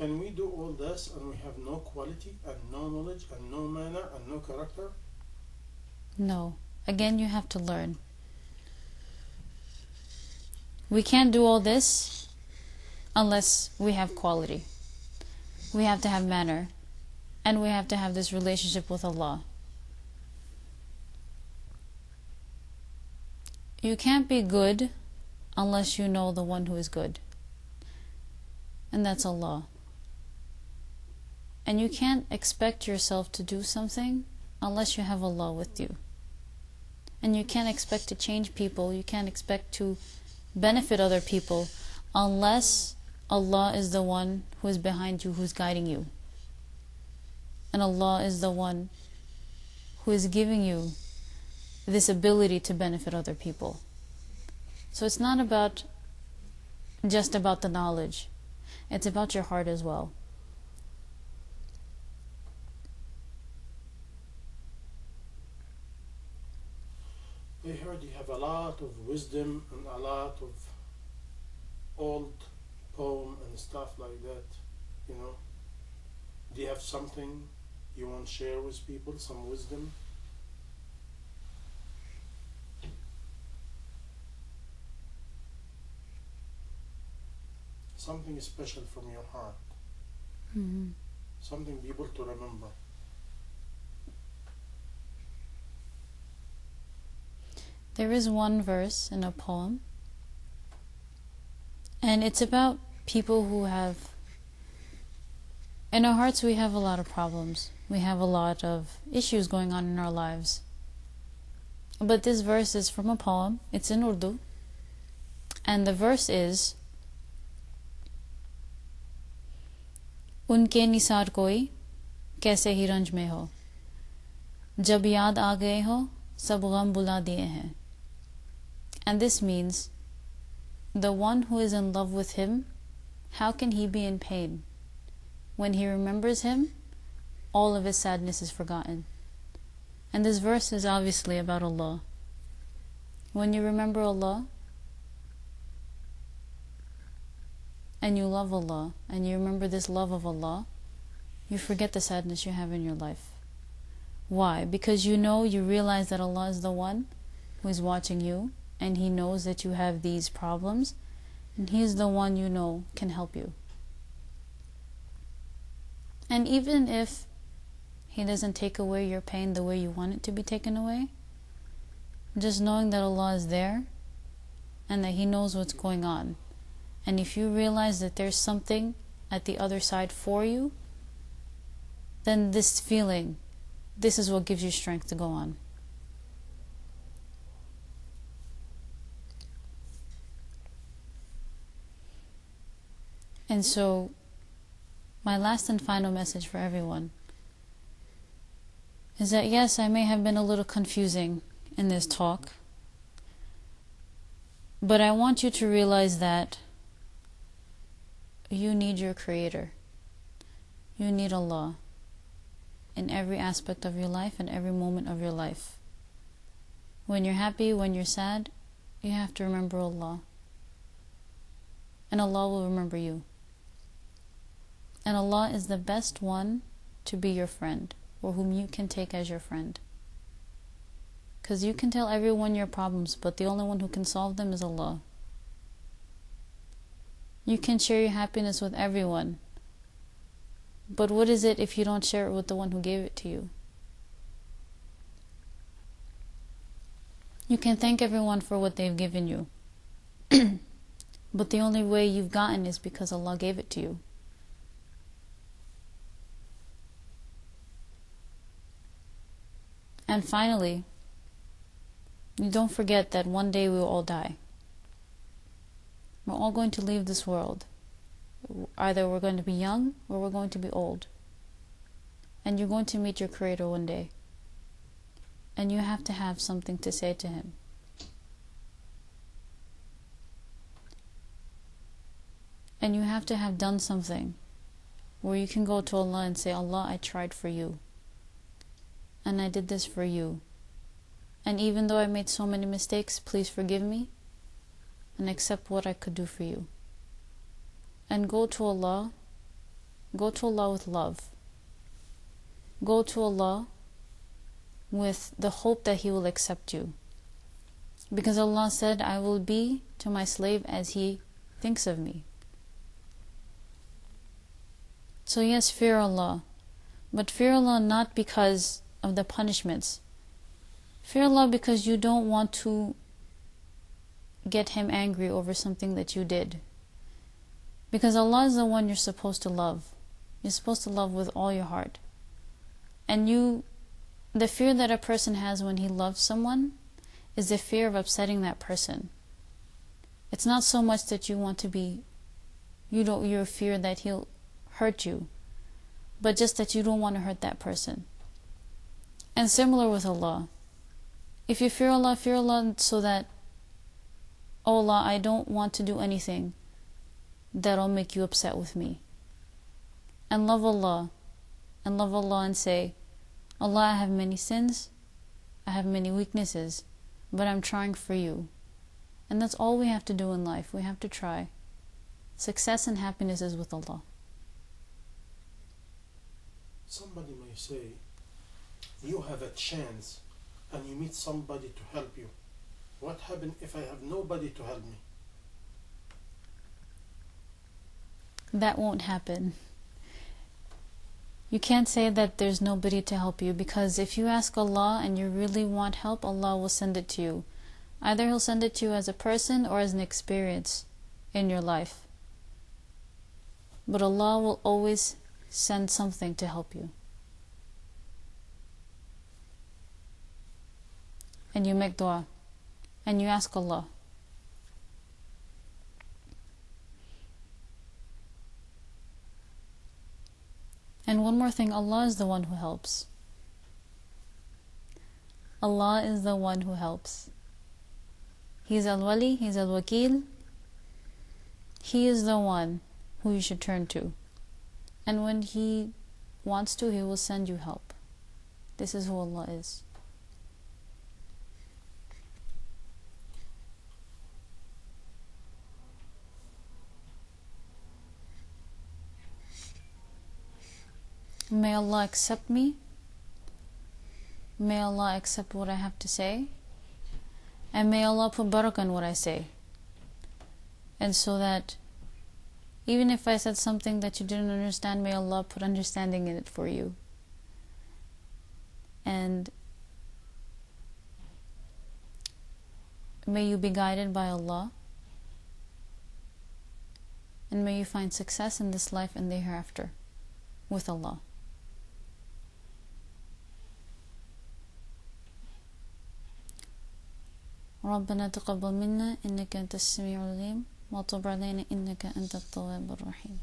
Can we do all this and we have no quality and no knowledge and no manner and no character? No. Again, you have to learn. We can't do all this unless we have quality. We have to have manner. And we have to have this relationship with Allah. You can't be good unless you know the one who is good. And that's Allah. And you can't expect yourself to do something unless you have Allah with you. And you can't expect to change people, you can't expect to benefit other people unless Allah is the one who is behind you, who's guiding you. And Allah is the one who is giving you this ability to benefit other people. So it's not about just about the knowledge. It's about your heart as well. I heard you have a lot of wisdom and a lot of old poem and stuff like that, you know. Do you have something you want to share with people, some wisdom? Something special from your heart. Mm-hmm. Something people to remember. There is one verse in a poem, and it's about people who have, in our hearts we have a lot of problems. We have a lot of issues going on in our lives. But this verse is from a poem. It's in Urdu. And the verse is, उनके निसार कोई कैसे ही रंज में हो, जब याद आ गए हो सब गम बुला दिए हैं. And this means, the one who is in love with him, how can he be in pain? When he remembers him, all of his sadness is forgotten. And this verse is obviously about Allah. When you remember Allah, and you love Allah, and you remember this love of Allah, you forget the sadness you have in your life. Why? Because you realize that Allah is the one who is watching you, and He knows that you have these problems, and He is the one you know can help you. And even if He doesn't take away your pain the way you want it to be taken away, just knowing that Allah is there, and that He knows what's going on, and if you realize that there's something at the other side for you, then this feeling, this is what gives you strength to go on. And so, my last and final message for everyone is that yes, I may have been a little confusing in this talk, but I want you to realize that you need your Creator. You need Allah in every aspect of your life and every moment of your life. When you're happy, when you're sad, you have to remember Allah. And Allah will remember you. And Allah is the best one to be your friend, or whom you can take as your friend. Because you can tell everyone your problems, but the only one who can solve them is Allah. You can share your happiness with everyone, but what is it if you don't share it with the one who gave it to you? You can thank everyone for what they've given you, but the only way you've gotten is because Allah gave it to you. And finally, you don't forget that one day we will all die. We're all going to leave this world. Either we're going to be young or we're going to be old. And you're going to meet your Creator one day. And you have to have something to say to Him. And you have to have done something where you can go to Allah and say, Allah, I tried for you. And I did this for you. And even though I made so many mistakes, please forgive me and accept what I could do for you. And go to Allah Go to Allah with love. Go to Allah with the hope that He will accept you. Because Allah said, I will be to my slave as he thinks of me. So yes, fear Allah. But fear Allah not because of the punishments. Fear Allah because you don't want to get Him angry over something that you did. Because Allah is the one you're supposed to love. You're supposed to love with all your heart. And the fear that a person has when he loves someone is the fear of upsetting that person. It's not so much that you fear that he'll hurt you, but just that you don't want to hurt that person. And similar with Allah. If you fear Allah so that, oh Allah, I don't want to do anything that'll make you upset with me. And love Allah. And love Allah and say, Allah, I have many sins, I have many weaknesses, but I'm trying for you. And that's all we have to do in life. We have to try. Success and happiness is with Allah. Somebody may say, you have a chance and you meet somebody to help you. What happens if I have nobody to help me? That won't happen. You can't say that there's nobody to help you, because if you ask Allah and you really want help, Allah will send it to you. Either He'll send it to you as a person or as an experience in your life. But Allah will always send something to help you. And you make dua. And you ask Allah. And one more thing, Allah is the one who helps. Allah is the one who helps. He's Al-Wali, He's Al-Wakil. He is the one who you should turn to. And when He wants to, He will send you help. This is who Allah is. May Allah accept me. May Allah accept what I have to say. And may Allah put barakah in what I say. And so that even if I said something that you didn't understand, may Allah put understanding in it for you. And may you be guided by Allah. And may you find success in this life and the hereafter with Allah. ربنا تقبل منا إنك أنت السميع العليم وتب علينا إنك أنت التواب الرحيم.